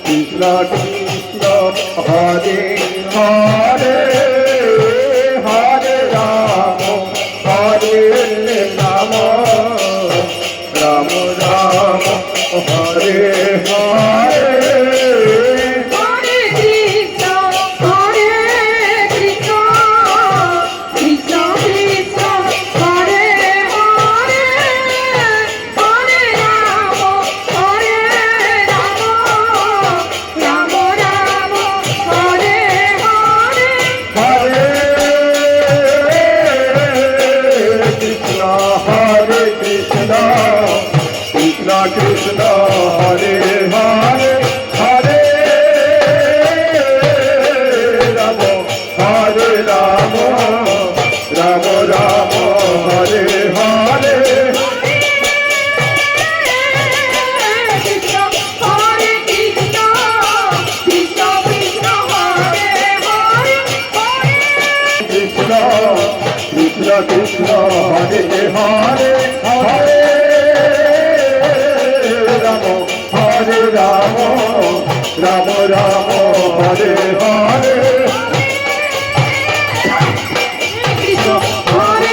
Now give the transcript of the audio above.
Krishna Krishna Hare Hare Hare Ram Ram Ram Ram Hare Hare Krishna Hare Hare Hare Ram Ram Ram Ram Hare Hare Krishna Krishna Hare Hare Hare Ram Ram Ram Hare Hare